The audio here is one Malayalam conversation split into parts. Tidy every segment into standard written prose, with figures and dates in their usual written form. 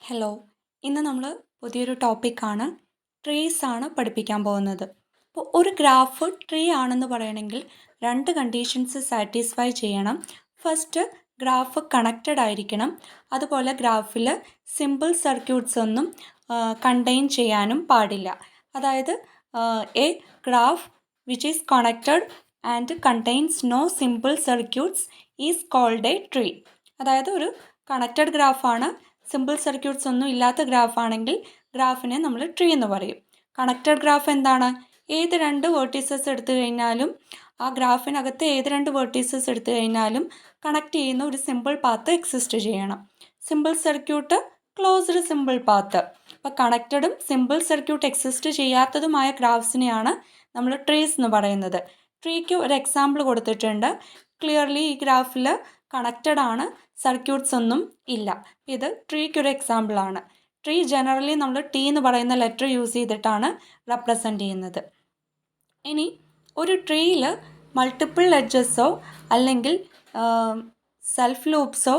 ഹലോ, ഇന്ന് നമ്മൾ പുതിയൊരു ടോപ്പിക്കാണ് ട്രീസ് ആണ് പഠിപ്പിക്കാൻ പോകുന്നത്. അപ്പോൾ ഒരു ഗ്രാഫ് ട്രീ ആണെന്ന് പറയണമെങ്കിൽ രണ്ട് കണ്ടീഷൻസ് സാറ്റിസ്ഫൈ ചെയ്യണം. ഫസ്റ്റ്, ഗ്രാഫ് കണക്റ്റഡ് ആയിരിക്കണം. അതുപോലെ ഗ്രാഫിൽ സിമ്പിൾ സർക്യൂട്ട്സ് ഒന്നും കണ്ടെയ്ൻ ചെയ്യാനും പാടില്ല. അതായത് a graph which is connected and contains no simple circuits is called a tree. അതായത് ഒരു കണക്റ്റഡ് ഗ്രാഫാണ്, സിമ്പിൾ സർക്യൂട്ട്സ് ഒന്നും ഇല്ലാത്ത ഗ്രാഫ് ആണെങ്കിൽ ഗ്രാഫിനെ നമ്മൾ ട്രീ എന്ന് പറയും. കണക്റ്റഡ് ഗ്രാഫ് എന്താണ്? ഏത് രണ്ട് വേർട്ടീസസ് എടുത്തു കഴിഞ്ഞാലും ആ ഗ്രാഫിനകത്ത് ഏത് രണ്ട് വേർട്ടീസസ് എടുത്തു കഴിഞ്ഞാലും കണക്ട് ചെയ്യുന്ന ഒരു സിമ്പിൾ പാത്ത് എക്സിസ്റ്റ് ചെയ്യണം. Simple circuit, closed simple path. അപ്പോൾ കണക്റ്റഡും സിമ്പിൾ സർക്യൂട്ട് എക്സിസ്റ്റ് ചെയ്യാത്തതുമായ ഗ്രാഫ്സിനെയാണ് നമ്മൾ ട്രീസ് എന്ന് പറയുന്നത്. ട്രീക്ക് ഒരു എക്സാമ്പിൾ കൊടുത്തിട്ടുണ്ട്. ക്ലിയർലി ഈ ഗ്രാഫിൽ കണക്റ്റഡ് ആണ്, സർക്യൂട്ട്സ് ഒന്നും ഇല്ല. ഇത് ട്രീക്ക് ഒരു എക്സാമ്പിളാണ്. ട്രീ ജനറലി നമ്മൾ ടി എന്ന് പറയുന്ന ലെറ്റർ യൂസ് ചെയ്തിട്ടാണ് റെപ്രസെൻ്റ് ചെയ്യുന്നത്. ഇനി ഒരു ട്രീയിൽ മൾട്ടിപ്പിൾ എഡ്ജസോ അല്ലെങ്കിൽ സെൽഫ് ലൂപ്സോ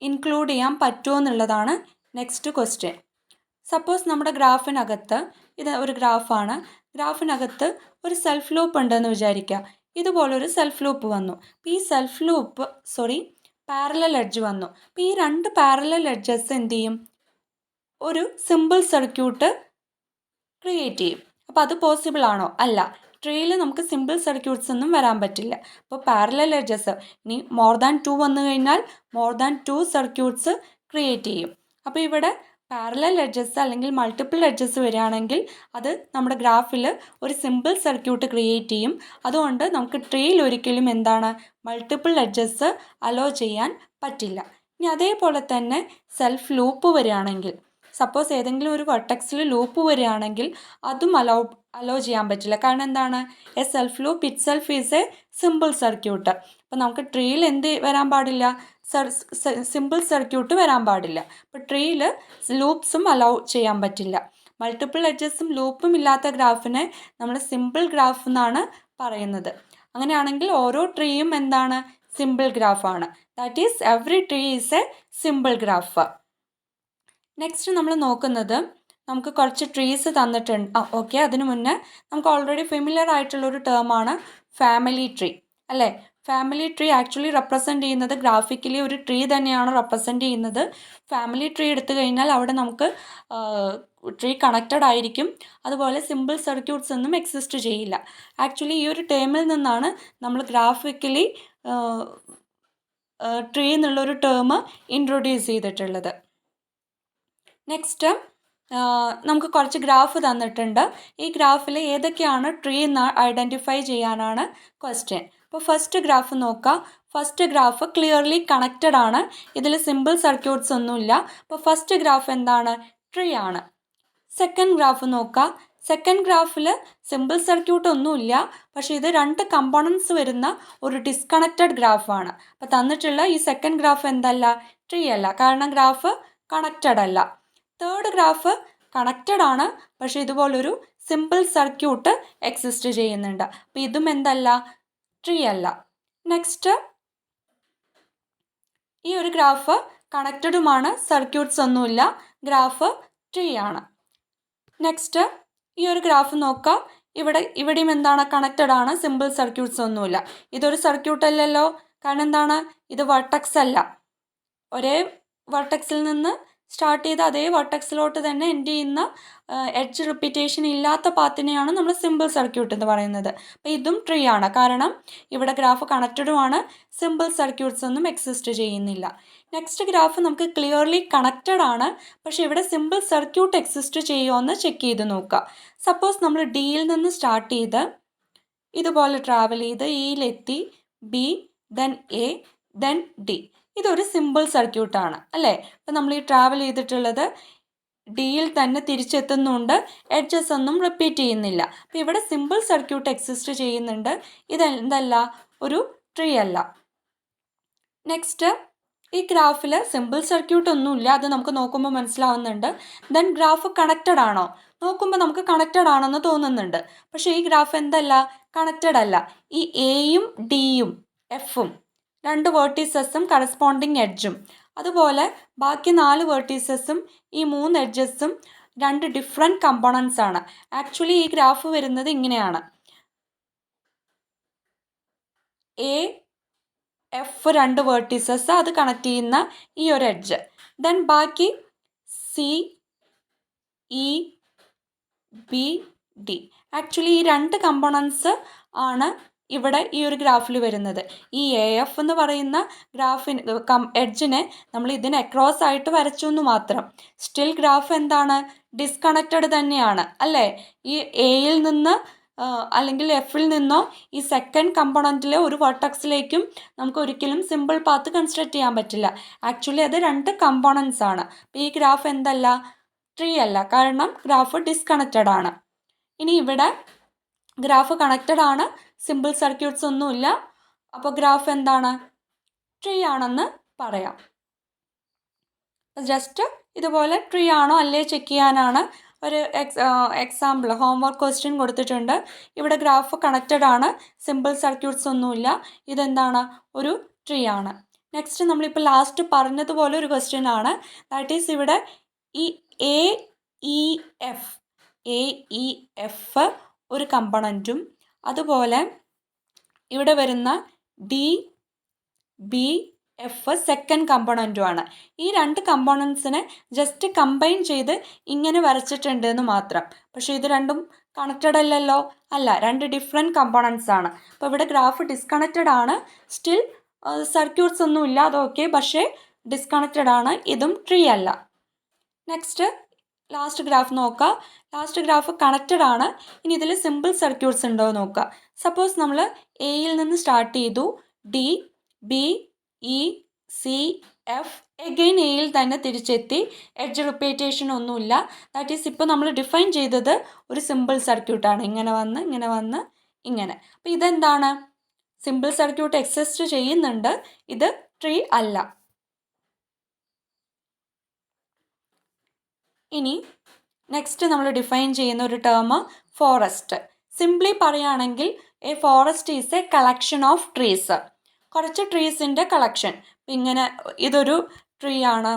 ഇൻക്ലൂഡ് ചെയ്യാൻ പറ്റുമോ എന്നുള്ളതാണ് നെക്സ്റ്റ് ക്വസ്റ്റ്യൻ. സപ്പോസ് നമ്മുടെ ഗ്രാഫിനകത്ത്, ഇത് ഒരു ഗ്രാഫാണ്, ഗ്രാഫിനകത്ത് ഒരു സെൽഫ് ലൂപ്പ് ഉണ്ടെന്ന് വിചാരിക്കുക. ഇതുപോലൊരു സെൽഫ് ലൂപ്പ് വന്നു. അപ്പോൾ ഈ സെൽഫ് ലൂപ്പ് പാരലൽ എഡ്ജ് വന്നു. അപ്പോൾ ഈ രണ്ട് പാരലൽ എഡ്ജസ് എന്ത് ചെയ്യും? ഒരു സിമ്പിൾ സർക്യൂട്ട് ക്രിയേറ്റ് ചെയ്യും. അപ്പോൾ അത് പോസിബിൾ ആണോ? അല്ല. ട്രീയിൽ നമുക്ക് സിമ്പിൾ സർക്യൂട്ട്സ് ഒന്നും വരാൻ പറ്റില്ല. അപ്പോൾ പാരലൽ എഡ്ജസ്, ഇനി മോർ ദാൻ 2 വന്നു കഴിഞ്ഞാൽ മോർ ദാൻ 2 സർക്യൂട്ട്സ് ക്രിയേറ്റ് ചെയ്യും. അപ്പോൾ ഇവിടെ പാരലൽ എഡ്ജസ് അല്ലെങ്കിൽ മൾട്ടിപ്പിൾ എഡ്ജസ് വരികയാണെങ്കിൽ അത് നമ്മുടെ ഗ്രാഫിൽ ഒരു സിമ്പിൾ സർക്യൂട്ട് ക്രിയേറ്റ് ചെയ്യും. അതുകൊണ്ട് നമുക്ക് ട്രീയിൽ ഒരിക്കലും എന്താണ്, മൾട്ടിപ്പിൾ എഡ്ജസ് അലോ ചെയ്യാൻ പറ്റില്ല. ഇനി അതേപോലെ തന്നെ സെൽഫ് ലൂപ്പ് വരികയാണെങ്കിൽ, സപ്പോസ് ഏതെങ്കിലും ഒരു വെർട്ടെക്സിൽ ലൂപ്പ് വരികയാണെങ്കിൽ അതും അലോ ചെയ്യാൻ പറ്റില്ല. കാരണം എന്താണ്? A self loop it self is a simple circuit. അപ്പോൾ നമുക്ക് ട്രീയിൽ എന്ത് വരാൻ പാടില്ല? സിമ്പിൾ സർക്യൂട്ട് വരാൻ പാടില്ല. അപ്പോൾ ട്രീയിൽ ലൂപ്സും അലോ ചെയ്യാൻ പറ്റില്ല. മൾട്ടിപ്പിൾ എഡ്ജസും ലൂപ്പും ഇല്ലാത്ത ഗ്രാഫിനെ നമ്മൾ സിമ്പിൾ ഗ്രാഫ് എന്നാണ് പറയുന്നത്. അങ്ങനെയാണെങ്കിൽ ഓരോ ട്രീയും എന്താണ്? സിമ്പിൾ ഗ്രാഫാണ്. That is every tree is a simple graph. Next നമ്മൾ നോക്കുന്നത്, നമുക്ക് കുറച്ച് ട്രീസ് തന്നിട്ടുണ്ട്. ഓക്കെ, അതിനു മുന്നേ നമുക്ക് ഓൾറെഡി ഫെമിലിയർ ആയിട്ടുള്ളൊരു ടേമാണ് ഫാമിലി ട്രീ, അല്ലേ? ഫാമിലി ട്രീ ആക്ച്വലി റെപ്രസെൻ്റ് ചെയ്യുന്നത്, ഗ്രാഫിക്കലി ഒരു ട്രീ തന്നെയാണ് റെപ്രസെൻ്റ് ചെയ്യുന്നത്. ഫാമിലി ട്രീ എടുത്തു കഴിഞ്ഞാൽ അവിടെ നമുക്ക് ട്രീ കണക്റ്റഡ് ആയിരിക്കും. അതുപോലെ സിമ്പിൾ സർക്യൂട്ട്സ് ഒന്നും എക്സിസ്റ്റ് ചെയ്യില്ല. ആക്ച്വലി ഈ ഒരു ടേമിൽ നിന്നാണ് നമ്മൾ ഗ്രാഫിക്കലി ട്രീ എന്നുള്ളൊരു ടേം ഇൻട്രൊഡ്യൂസ് ചെയ്തിട്ടുള്ളത്. നെക്സ്റ്റ് നമുക്ക് കുറച്ച് ഗ്രാഫ് തന്നിട്ടുണ്ട്. ഈ ഗ്രാഫിൽ ഏതൊക്കെയാണ് ട്രീ എന്ന് ഐഡൻറ്റിഫൈ ചെയ്യാനാണ് ക്വസ്റ്റ്യൻ. അപ്പോൾ ഫസ്റ്റ് ഗ്രാഫ് നോക്കാം. ഫസ്റ്റ് ഗ്രാഫ് ക്ലിയർലി കണക്റ്റഡ് ആണ്, ഇതിൽ സിമ്പിൾ സർക്യൂട്ട്സ് ഒന്നുമില്ല. അപ്പോൾ ഫസ്റ്റ് ഗ്രാഫ് എന്താണ്? ട്രീ ആണ്. സെക്കൻഡ് ഗ്രാഫ് നോക്കാം. സെക്കൻഡ് ഗ്രാഫിൽ സിമ്പിൾ സർക്യൂട്ട് ഒന്നുമില്ല, പക്ഷേ ഇത് രണ്ട് കമ്പോണൻസ് വരുന്ന ഒരു ഡിസ്കണക്റ്റഡ് ഗ്രാഫാണ്. അപ്പോൾ തന്നിട്ടുള്ള ഈ സെക്കൻഡ് ഗ്രാഫ് എന്തല്ല? ട്രീ അല്ല, കാരണം ഗ്രാഫ് കണക്റ്റഡ് അല്ല. തേർഡ് ഗ്രാഫ് കണക്റ്റഡ് ആണ്, പക്ഷേ ഇതുപോലൊരു സിമ്പിൾ സർക്യൂട്ട് എക്സിസ്റ്റ് ചെയ്യുന്നുണ്ട്. അപ്പോൾ ഇതും എന്തല്ല? ട്രീ അല്ല. നെക്സ്റ്റ്, ഈ ഒരു ഗ്രാഫ് കണക്റ്റഡുമാണ്, സർക്യൂട്ട്സ് ഒന്നുമില്ല, ഗ്രാഫ് ട്രീ ആണ്. നെക്സ്റ്റ്, ഈ ഒരു ഗ്രാഫ് നോക്കാം. ഇവിടെയും എന്താണ്? കണക്റ്റഡ് ആണ്, സിമ്പിൾ സർക്യൂട്ട്സ് ഒന്നുമില്ല. ഇതൊരു സർക്യൂട്ട് അല്ലല്ലോ, കാരണം എന്താണ്? ഇത് വെർട്ടെക്സ് അല്ല. ഒരേ വെർട്ടെക്സിൽ നിന്ന് സ്റ്റാർട്ട് ചെയ്ത് അതേ വെർട്ടെക്സിലോട്ട് തന്നെ എൻഡ് ചെയ്യുന്ന എഡ്ജ് റിപ്പീറ്റേഷൻ ഇല്ലാത്ത പാത്തിനെയാണ് നമ്മൾ സിമ്പിൾ സർക്യൂട്ട് എന്ന് പറയുന്നത്. അപ്പോൾ ഇതും ട്രീ ആണ്, കാരണം ഇവിടെ ഗ്രാഫ് കണക്റ്റഡുമാണ്, സിമ്പിൾ സർക്യൂട്ട്സ് ഒന്നും എക്സിസ്റ്റ് ചെയ്യുന്നില്ല. നെക്സ്റ്റ് ഗ്രാഫ് നമുക്ക് ക്ലിയർലി കണക്റ്റഡ് ആണ്, പക്ഷേ ഇവിടെ സിമ്പിൾ സർക്യൂട്ട് എക്സിസ്റ്റ് ചെയ്യുമോ എന്ന് ചെക്ക് ചെയ്ത് നോക്കുക. സപ്പോസ് നമ്മൾ ഡിയിൽ നിന്ന് സ്റ്റാർട്ട് ചെയ്ത് ഇതുപോലെ ട്രാവൽ ചെയ്ത് ഇയിലെത്തി, B, then A, then D. ഇതൊരു സിമ്പിൾ സർക്യൂട്ടാണ്, അല്ലേ? അപ്പം നമ്മൾ ഈ ട്രാവൽ ചെയ്തിട്ടുള്ളത് ഡിയിൽ തന്നെ തിരിച്ചെത്തുന്നുണ്ട്, എഡ്ജസ് ഒന്നും റിപ്പീറ്റ് ചെയ്യുന്നില്ല. അപ്പോൾ ഇവിടെ സിമ്പിൾ സർക്യൂട്ട് എക്സിസ്റ്റ് ചെയ്യുന്നുണ്ട്. ഇതെന്തല്ല? ഒരു ട്രീ അല്ല. നെക്സ്റ്റ്, ഈ ഗ്രാഫിൽ സിമ്പിൾ സർക്യൂട്ട് ഒന്നുമില്ല, അത് നമുക്ക് നോക്കുമ്പോൾ മനസ്സിലാവുന്നുണ്ട്. ദെൻ ഗ്രാഫ് കണക്റ്റഡ് ആണോ? നോക്കുമ്പോൾ നമുക്ക് കണക്റ്റഡ് ആണെന്ന് തോന്നുന്നുണ്ട്, പക്ഷേ ഈ ഗ്രാഫ് എന്തല്ല? കണക്റ്റഡ് അല്ല. ഈ എയും ഡിയും എഫും രണ്ട് വേർട്ടീസസും കറസ്പോണ്ടിങ് എഡ്ജും അതുപോലെ ബാക്കി 4 വേർട്ടീസസും ഈ 3 എഡ്ജസും 2 ഡിഫറെൻറ്റ് കമ്പോണൻസ് ആണ്. ആക്ച്വലി ഈ ഗ്രാഫ് വരുന്നത് ഇങ്ങനെയാണ്. എ എഫ് 2 വേർട്ടീസസ്, അത് കണക്ട് ചെയ്യുന്ന ഈ ഒരു എഡ്ജ്. ദെൻ ബാക്കി C E B D. Actually ഈ 2 കമ്പോണൻസ് ആണ് ഇവിടെ ഈ ഒരു ഗ്രാഫിൽ വരുന്നത്. ഈ എ എഫ് എന്ന് പറയുന്ന എഡ്ജിനെ നമ്മൾ ഇതിന് അക്രോസ് ആയിട്ട് വരച്ചു എന്ന് മാത്രം. സ്റ്റിൽ ഗ്രാഫ് എന്താണ്? ഡിസ്കണക്റ്റഡ് തന്നെയാണ് അല്ലേ? ഈ എയിൽ നിന്ന് അല്ലെങ്കിൽ എഫിൽ നിന്നോ ഈ സെക്കൻഡ് കമ്പോണൻറ്റിലെ ഒരു വെർട്ടക്സിലേക്കും നമുക്ക് ഒരിക്കലും സിമ്പിൾ പാത്ത് കൺസ്ട്രക്ട് ചെയ്യാൻ പറ്റില്ല. ആക്ച്വലി അത് 2 കമ്പോണൻസ് ആണ്. അപ്പോൾ ഈ ഗ്രാഫ് എന്തല്ല? ട്രീ അല്ല, കാരണം ഗ്രാഫ് ഡിസ്കണക്റ്റഡ് ആണ്. ഇനി ഇവിടെ ഗ്രാഫ് കണക്റ്റഡ് ആണ്, സിമ്പിൾ സർക്യൂട്ട്സ് ഒന്നുമില്ല. അപ്പോൾ ഗ്രാഫ് എന്താണ്? ട്രീ ആണെന്ന് പറയാം. ജസ്റ്റ് ഇതുപോലെ ട്രീ ആണോ അല്ലേ ചെക്ക് ചെയ്യാനാണ് ഒരു എക്സാമ്പിൾ ഹോംവർക്ക് ക്വസ്റ്റ്യൻ കൊടുത്തിട്ടുണ്ട്. ഇവിടെ ഗ്രാഫ് കണക്റ്റഡ് ആണ്, സിമ്പിൾ സർക്യൂട്ട്സ് ഒന്നുമില്ല. ഇതെന്താണ്? ഒരു ട്രീ ആണ്. നെക്സ്റ്റ് നമ്മളിപ്പോൾ ലാസ്റ്റ് പറഞ്ഞതുപോലെ ഒരു ക്വസ്റ്റ്യൻ ആണ്. ദാറ്റ് ഈസ് ഇവിടെ ഈ എ ഇ എഫ് ഒരു കമ്പണൻറ്റും അതുപോലെ ഇവിടെ വരുന്ന ഡി ബി എഫ് സെക്കൻഡ് കമ്പോണൻറ്റുമാണ്. ഈ 2 കമ്പോണൻസിനെ ജസ്റ്റ് കമ്പൈൻ ചെയ്ത് ഇങ്ങനെ വരച്ചിട്ടുണ്ട് എന്ന് മാത്രം. പക്ഷേ ഇത് രണ്ടും കണക്റ്റഡ് അല്ലല്ലോ. അല്ല, 2 ഡിഫറെൻറ്റ് കമ്പോണൻസ് ആണ്. അപ്പോൾ ഇവിടെ ഗ്രാഫ് ഡിസ്കണക്റ്റഡ് ആണ്. സ്റ്റിൽ സർക്യൂട്ട്സ് ഒന്നും ഇല്ല, അതൊക്കെ, പക്ഷേ ഡിസ്കണക്റ്റഡ് ആണ്. ഇതും ട്രീ അല്ല. നെക്സ്റ്റ് ലാസ്റ്റ് ഗ്രാഫ് നോക്കുക. ലാസ്റ്റ് ഗ്രാഫ് കണക്റ്റഡ് ആണ്. ഇനി ഇതിൽ സിമ്പിൾ സർക്യൂട്ട്സ് ഉണ്ടോ എന്ന് നോക്കുക. സപ്പോസ് നമ്മൾ എയിൽ നിന്ന് സ്റ്റാർട്ട് ചെയ്തു, D B E C F, again എയിൽ തന്നെ തിരിച്ചെത്തി, എഡ്ജ് റിപ്പീറ്റേഷൻ ഒന്നുമില്ല. ദാറ്റ് ഈസ് ഇപ്പോൾ നമ്മൾ ഡിഫൈൻ ചെയ്തത് ഒരു സിമ്പിൾ സർക്യൂട്ടാണ്. ഇങ്ങനെ വന്ന് ഇങ്ങനെ വന്ന് ഇങ്ങനെ. അപ്പോൾ ഇതെന്താണ്? സിമ്പിൾ സർക്യൂട്ട് എക്സിസ്റ്റ് ചെയ്യുന്നുണ്ട്, ഇത് ട്രീ അല്ല. ഇനി നെക്സ്റ്റ് നമ്മൾ ഡിഫൈൻ ചെയ്യുന്ന ഒരു ടേം ഫോറസ്റ്റ്. സിംപ്ലി പറയുകയാണെങ്കിൽ A forest is A collection of trees. കുറച്ച് ട്രീസിൻ്റെ കളക്ഷൻ. ഇങ്ങനെ ഇതൊരു ട്രീ ആണ്,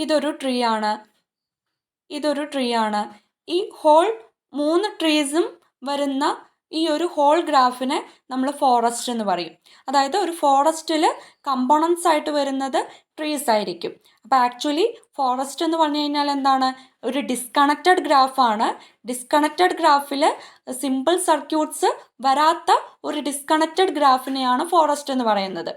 ഇതൊരു ട്രീ ആണ്, ഇതൊരു ട്രീ ആണ്. ഈ ഹോൾ 3 ട്രീസും വരുന്ന ഈ ഒരു ഹോൾ ഗ്രാഫിനെ നമ്മൾ ഫോറസ്റ്റ് എന്ന് പറയും. അതായത് ഒരു ഫോറസ്റ്റിൽ കമ്പോണൻസ് ആയിട്ട് വരുന്നത് ട്രീസ് ആയിരിക്കും. അപ്പോൾ ആക്ച്വലി ഫോറസ്റ്റ് എന്ന് പറഞ്ഞു കഴിഞ്ഞാൽ എന്താണ്? ഒരു ഡിസ്കണക്റ്റഡ് ഗ്രാഫാണ്. ഡിസ്കണക്റ്റഡ് ഗ്രാഫിൽ സിമ്പിൾ സർക്യൂട്ട്സ് വരാത്ത ഒരു ഡിസ്കണക്റ്റഡ് ഗ്രാഫിനെയാണ് ഫോറസ്റ്റ് എന്ന് പറയുന്നത്.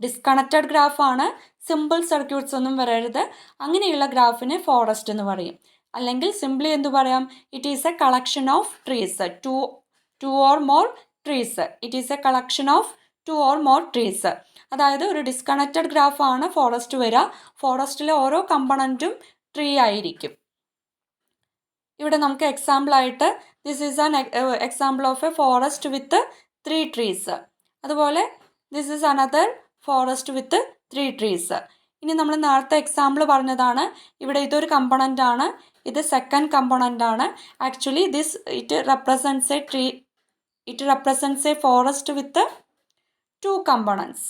ഡിസ്കണക്റ്റഡ് ഗ്രാഫാണ്, സിമ്പിൾ സർക്യൂട്ട്സ് ഒന്നും വരരുത്, അങ്ങനെയുള്ള ഗ്രാഫിനെ ഫോറസ്റ്റ് എന്ന് പറയും. അല്ലെങ്കിൽ സിംപ്ലി എന്തു പറയാം? It is A collection of trees, two or more trees. It is A collection of 2 or more trees. അതായത് ഒരു ഡിസ്കണക്റ്റഡ് ഗ്രാഫാണ് ഫോറസ്റ്റ് വരിക. ഫോറസ്റ്റിലെ ഓരോ കമ്പണൻറ്റും ട്രീ ആയിരിക്കും. ഇവിടെ നമുക്ക് എക്സാമ്പിളായിട്ട് this is an example of a forest with 3 trees. അതുപോലെ this is another forest with 3 trees. ഇനി നമ്മൾ നേരത്തെ എക്സാമ്പിൾ പറഞ്ഞതാണ്. ഇവിടെ ഇതൊരു കമ്പോണൻ്റ് ആണ്, ഇത് സെക്കൻഡ് കമ്പോണൻ്റ് ആണ്. Actually it represents a forest with 2 components.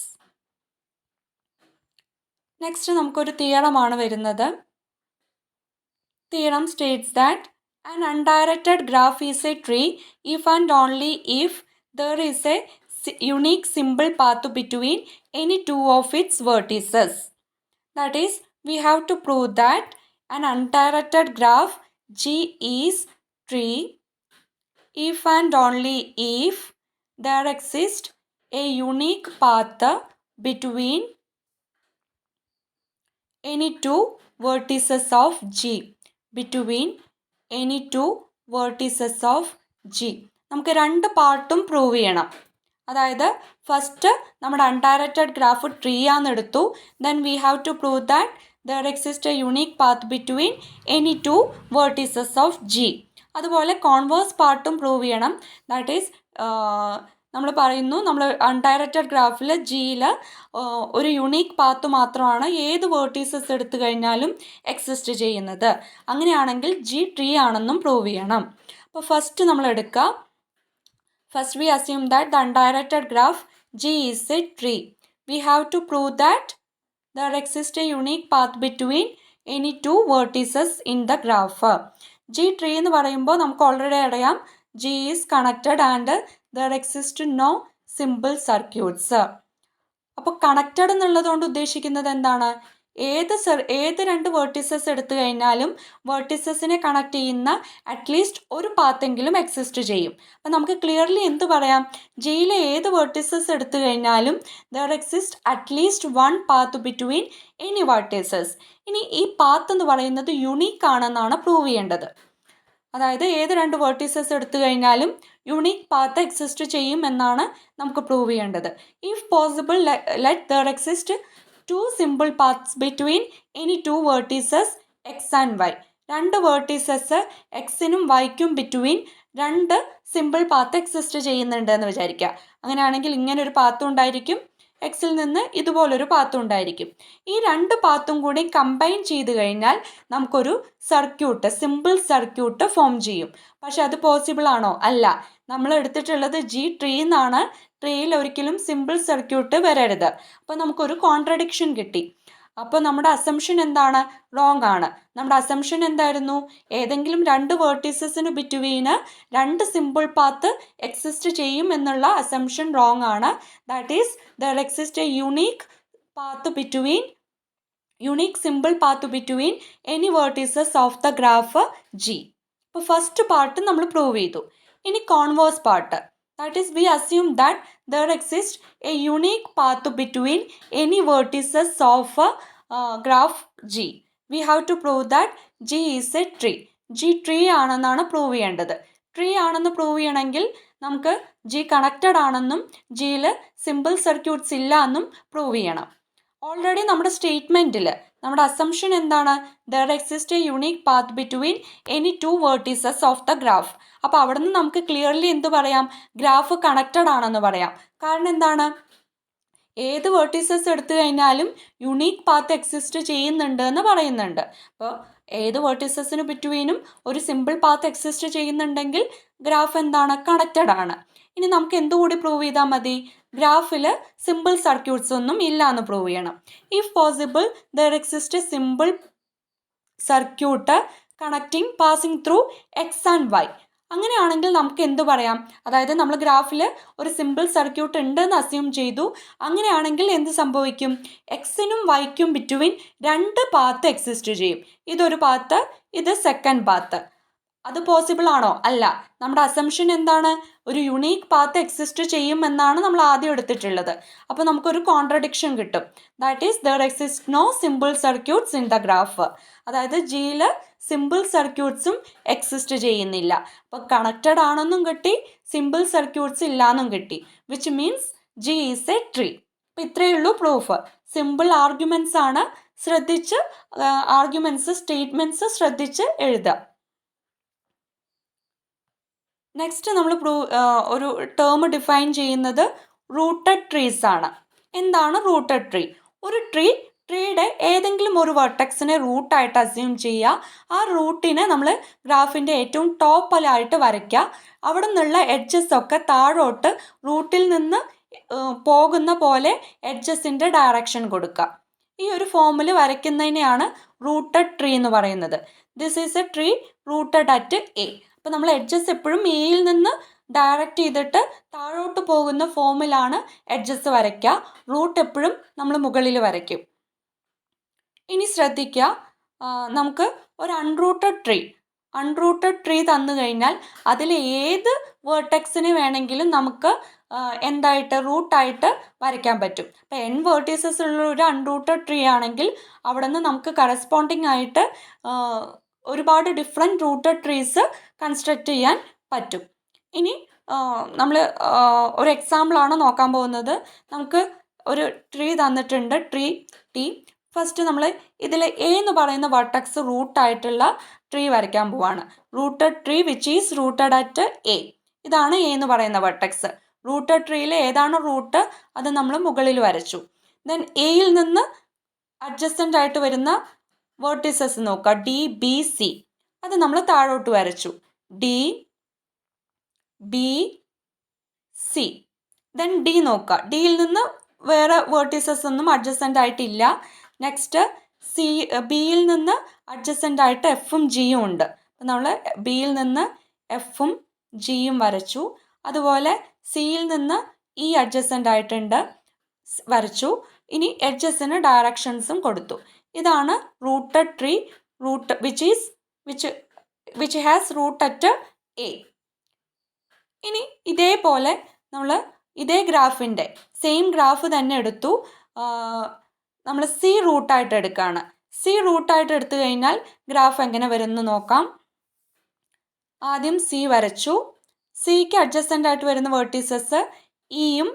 Next നമുക്കൊരു തിയറമാണ് വരുന്നത്. Theorem States that an undirected graph is a tree if and only if there is a unique simple path between any 2 of its vertices. That is, we have to prove that an undirected graph G is tree if and only if there exists a unique path between any 2 vertices of G. Between any 2 vertices of G. നമുക്ക് 2 പാർട്ടും പ്രൂവ് ചെയ്യണം. അതായത് ഫസ്റ്റ് നമ്മുടെ അൺഡയറക്റ്റഡ് ഗ്രാഫ് ട്രീ ആണെന്നെടുത്തു. Then we have to prove that there exist a unique path between any 2 vertices of G. അതുപോലെ കോൺവേഴ്സ് പാർട്ടും പ്രൂവ് ചെയ്യണം. ദാറ്റ് ഈസ് നമ്മൾ പറയുന്നു, നമ്മൾ അൺഡയറക്റ്റഡ് ഗ്രാഫിൽ ജിയിൽ ഒരു യുണീക്ക് പാത്ത് മാത്രമാണ് ഏത് വേർട്ടീസസ് എടുത്തു കഴിഞ്ഞാലും എക്സിസ്റ്റ് ചെയ്യുന്നത്. അങ്ങനെയാണെങ്കിൽ ജി ട്രീ ആണെന്നും പ്രൂവ് ചെയ്യണം. അപ്പോൾ ഫസ്റ്റ് നമ്മൾ എടുക്കുക. First we assume that the undirected graph G is a tree. We have to prove that there exists a unique path between any two vertices in the graph. G tree എന്ന് പറയുമ്പോൾ നമുക്ക് ഓൾറെഡി അറിയാം G is connected and there exist no simple circuits. അപ്പോൾ കണക്റ്റഡ് എന്നുള്ളതുകൊണ്ട് ഉദ്ദേശിക്കുന്നത് എന്താണ്? ഏത് രണ്ട് വേർട്ടിസസ് എടുത്തു കഴിഞ്ഞാലും വേർട്ടിസസിനെ കണക്ട് ചെയ്യുന്ന അറ്റ്ലീസ്റ്റ് ഒരു പാത്തെങ്കിലും എക്സിസ്റ്റ് ചെയ്യും. അപ്പം നമുക്ക് ക്ലിയർലി എന്ത് പറയാം? ജിയിലെ ഏത് വേർട്ടിസസ് എടുത്തു കഴിഞ്ഞാലും there exist at least one path between any vertices. ഇനി ഈ പാത്ത് എന്ന് പറയുന്നത് യുണീക്ക് ആണെന്നാണ് പ്രൂവ് ചെയ്യേണ്ടത്. അതായത് ഏത് രണ്ട് വേർട്ടിസസ് എടുത്തു കഴിഞ്ഞാലും യുണീക്ക് പാത്ത് എക്സിസ്റ്റ് ചെയ്യും എന്നാണ് നമുക്ക് പ്രൂവ് ചെയ്യേണ്ടത്. If possible let there exist two simple paths between any two vertices x and y. രണ്ട് വേർട്ടിസസ് എക്സിനും വൈക്കും ബിറ്റ്വീൻ രണ്ട് സിമ്പിൾ പാത്ത് എക്സിസ്റ്റ് ചെയ്യുന്നുണ്ട് എന്ന് വിചാരിക്കുക. അങ്ങനെയാണെങ്കിൽ ഇങ്ങനൊരു പാത്തും ഉണ്ടായിരിക്കും, എക്സിൽ നിന്ന് ഇതുപോലൊരു പാത്തും ഉണ്ടായിരിക്കും. ഈ രണ്ട് പാത്തും കൂടി കമ്പൈൻ ചെയ്ത് കഴിഞ്ഞാൽ നമുക്കൊരു സർക്യൂട്ട്, സിമ്പിൾ സർക്യൂട്ട് ഫോം ചെയ്യും. പക്ഷെ അത് പോസിബിൾ ആണോ? അല്ല. നമ്മൾ എടുത്തിട്ടുള്ളത് ജി ട്രീ എന്നാണ്. ട്രീയിൽ ഒരിക്കലും സിമ്പിൾ സർക്യൂട്ട് വരരുത്. അപ്പോൾ നമുക്കൊരു കോൺട്രഡിക്ഷൻ കിട്ടി. അപ്പോൾ നമ്മുടെ അസംഷൻ എന്താണ്? റോങ് ആണ്. നമ്മുടെ അസംഷൻ എന്തായിരുന്നു? ഏതെങ്കിലും രണ്ട് വേർട്ടിസസിന് ബിറ്റ്വീന് രണ്ട് സിമ്പിൾ പാത്ത് എക്സിസ്റ്റ് ചെയ്യും എന്നുള്ള അസംഷൻ റോങ് ആണ്. That is there exist a unique simple path between any vertices of the graph G. അപ്പോൾ ഫസ്റ്റ് പാർട്ട് നമ്മൾ പ്രൂവ് ചെയ്തു. ഇനി converse part. That is, we assume that there exists a unique path between any vertices of graph G. We have to prove that G is a tree. G tree ആണെന്നാണ് പ്രൂവ് ചെയ്യേണ്ടത്. ട്രീ ആണെന്ന് പ്രൂവ് ചെയ്യണമെങ്കിൽ നമുക്ക് G കണക്റ്റഡ് ആണെന്നും ജിയിൽ സിമ്പിൾ സർക്യൂട്ട്സ് ഇല്ല എന്നും പ്രൂവ് ചെയ്യണം. ഓൾറെഡി നമ്മുടെ സ്റ്റേറ്റ്മെൻറ്റിൽ നമ്മുടെ അസംഷൻ എന്താണ്? There exist a unique path between any two vertices of the graph. അപ്പോൾ അവിടെ നിന്ന് നമുക്ക് ക്ലിയർലി എന്ത് പറയാം? ഗ്രാഫ് കണക്റ്റഡ് ആണെന്ന് പറയാം. കാരണം എന്താണ്? ഏത് വേർട്ടിസസ് എടുത്തു കഴിഞ്ഞാലും യുണീക്ക് പാത്ത് എക്സിസ്റ്റ് ചെയ്യുന്നുണ്ട് എന്ന് പറയുന്നുണ്ട്. അപ്പോൾ ഏത് വേർട്ടിസസിന് ബിറ്റ്വീനും ഒരു സിമ്പിൾ പാത്ത് എക്സിസ്റ്റ് ചെയ്യുന്നുണ്ടെങ്കിൽ ഗ്രാഫ് എന്താണ്? കണക്റ്റഡ് ആണ്. ഇനി നമുക്ക് എന്തുകൂടി പ്രൂവ് ചെയ്താൽ മതി? ഗ്രാഫിൽ സിമ്പിൾ സർക്യൂട്ട്സ് ഒന്നും ഇല്ല എന്ന് പ്രൂവ് ചെയ്യണം. If possible there exist a simple circuit connecting passing through x and y. അങ്ങനെയാണെങ്കിൽ നമുക്ക് എന്ത് പറയാം? അതായത് നമ്മൾ ഗ്രാഫിൽ ഒരു സിമ്പിൾ സർക്യൂട്ട് ഉണ്ടെന്ന് അസ്യൂം ചെയ്തു. അങ്ങനെയാണെങ്കിൽ എന്ത് സംഭവിക്കും? എക്സിനും വൈക്കും ബിറ്റ്വീൻ രണ്ട് പാത്ത് എക്സിസ്റ്റ് ചെയ്യും. ഇതൊരു പാത്ത്, ഇത് സെക്കൻഡ് പാത്ത്. അത് പോസിബിൾ ആണോ? അല്ല. നമ്മുടെ അസംഷൻ എന്താണ്? ഒരു യുണീക്ക് പാത്ത് എക്സിസ്റ്റ് ചെയ്യുമെന്നാണ് നമ്മൾ ആദ്യം എടുത്തിട്ടുള്ളത്. അപ്പോൾ നമുക്കൊരു കോൺട്രഡിക്ഷൻ കിട്ടും. That is there exist no simple circuits in the graph. അതായത് ജിയിൽ സിമ്പിൾ സർക്യൂട്ട്സും എക്സിസ്റ്റ് ചെയ്യുന്നില്ല. അപ്പോൾ കണക്റ്റഡ് ആണെന്നും കിട്ടി, സിമ്പിൾ സർക്യൂട്ട്സ് ഇല്ലാന്നും കിട്ടി. Which means G is a tree. അപ്പോൾ ഇത്രയേ ഉള്ളൂ പ്രൂഫ്. സിമ്പിൾ ആർഗ്യുമെൻറ്റ്സ് ആണ്. ശ്രദ്ധിച്ച് സ്റ്റേറ്റ്മെൻറ്റ്സ് ശ്രദ്ധിച്ച് എഴുതുക. നെക്സ്റ്റ് നമ്മൾ ഒരു ടേം ഡിഫൈൻ ചെയ്യുന്നത് റൂട്ടഡ് ട്രീസ് ആണ്. എന്താണ് റൂട്ടഡ് ട്രീ? ഒരു ട്രീയുടെ ഏതെങ്കിലും ഒരു വെർട്ടെക്സിനെ റൂട്ടായിട്ട് അസ്യൂം ചെയ്യുക. ആ റൂട്ടിനെ നമ്മൾ ഗ്രാഫിൻ്റെ ഏറ്റവും ടോപ്പിലായിട്ട് വരയ്ക്കുക. അവിടെ നിന്നുള്ള എഡ്ജസ് ഒക്കെ താഴോട്ട് റൂട്ടിൽ നിന്ന് പോകുന്ന പോലെ എഡ്ജസിൻ്റെ ഡയറക്ഷൻ കൊടുക്കുക. ഈ ഒരു ഫോമിൽ വരയ്ക്കുന്നതിനെയാണ് റൂട്ടഡ് ട്രീ എന്ന് പറയുന്നത്. This is a tree rooted at A. അപ്പോൾ നമ്മൾ എഡ്ജസ് എപ്പോഴും എയിൽ നിന്ന് ഡയറക്റ്റ് ചെയ്തിട്ട് താഴോട്ട് പോകുന്ന ഫോമിലാണ് എഡ്ജസ് വരയ്ക്കുക. റൂട്ട് എപ്പോഴും നമ്മൾ മുകളിൽ വരയ്ക്കും. ഇനി ശ്രദ്ധിക്കുക, നമുക്ക് ഒരു അൺറൂട്ടഡ് ട്രീ തന്നു കഴിഞ്ഞാൽ അതിൽ ഏത് വേർട്ടെക്സിനെ വേണമെങ്കിലും നമുക്ക് എന്തായിട്ട് റൂട്ടായിട്ട് വരയ്ക്കാൻ പറ്റും. അപ്പോൾ n വേർട്ടീസസ് ഉള്ള ഒരു അൺറൂട്ടഡ് ട്രീ ആണെങ്കിൽ അവിടെ നിന്ന് നമുക്ക് കറസ്പോണ്ടിങ് ആയിട്ട് ഒരുപാട് ഡിഫറെൻറ്റ് റൂട്ടഡ് ട്രീസ് കൺസ്ട്രക്റ്റ് ചെയ്യാൻ പറ്റും. ഇനി നമ്മൾ ഒരു എക്സാമ്പിളാണ് നോക്കാൻ പോകുന്നത്. നമുക്ക് ഒരു ട്രീ തന്നിട്ടുണ്ട്, ട്രീ ടി. ഫസ്റ്റ് നമ്മൾ ഇതിൽ എ എന്ന് പറയുന്ന വെർട്ടെക്സ് റൂട്ടായിട്ടുള്ള ട്രീ വരയ്ക്കാൻ പോവാണ്. Rooted tree which is rooted at A. ഇതാണ് എ എന്ന് പറയുന്ന വെർട്ടെക്സ്. റൂട്ടഡ് ട്രീയിൽ ഏതാണ് റൂട്ട് അത് നമ്മൾ മുകളിൽ വരച്ചു. ദെൻ എയിൽ നിന്ന് അഡ്ജസ്റ്റൻ്റ് ആയിട്ട് വരുന്ന വേർട്ടിസസ് നോക്കുക, ഡി ബി സി. അത് നമ്മൾ താഴോട്ട് വരച്ചു, D B C. Then D നോക്കുക, ഡിയിൽ നിന്ന് വേറെ വേർട്ടിസസ് ഒന്നും അഡ്ജസ്റ്റൻ്റ് ആയിട്ടില്ല. നെക്സ്റ്റ് ബിയിൽ നിന്ന് അഡ്ജസൻ്റ് ആയിട്ട് എഫും ജിയും ഉണ്ട്. അപ്പം നമ്മൾ ബിയിൽ നിന്ന് എഫും ജിയും വരച്ചു. അതുപോലെ സിയിൽ നിന്ന് ഇ അഡ്ജസൻ്റ് ആയിട്ടുണ്ട്, വരച്ചു. ഇനി എഡ്ജസിന് ഡയറക്ഷൻസും കൊടുത്തു. ഇതാണ് rooted tree, which has root at A. ഇനി ഇതേപോലെ നമ്മൾ ഇതേ ഗ്രാഫിൻ്റെ സെയിം ഗ്രാഫ് തന്നെ എടുത്തു, നമ്മൾ സി റൂട്ടായിട്ട് എടുക്കുകയാണ്. സി റൂട്ടായിട്ട് എടുത്തു കഴിഞ്ഞാൽ ഗ്രാഫ് എങ്ങനെ വരും എന്ന് നോക്കാം. ആദ്യം സി വരച്ചു. സിക്ക് അഡ്ജസൻ്റ് ആയിട്ട് വരുന്ന വേർട്ടീസസ് ഇയും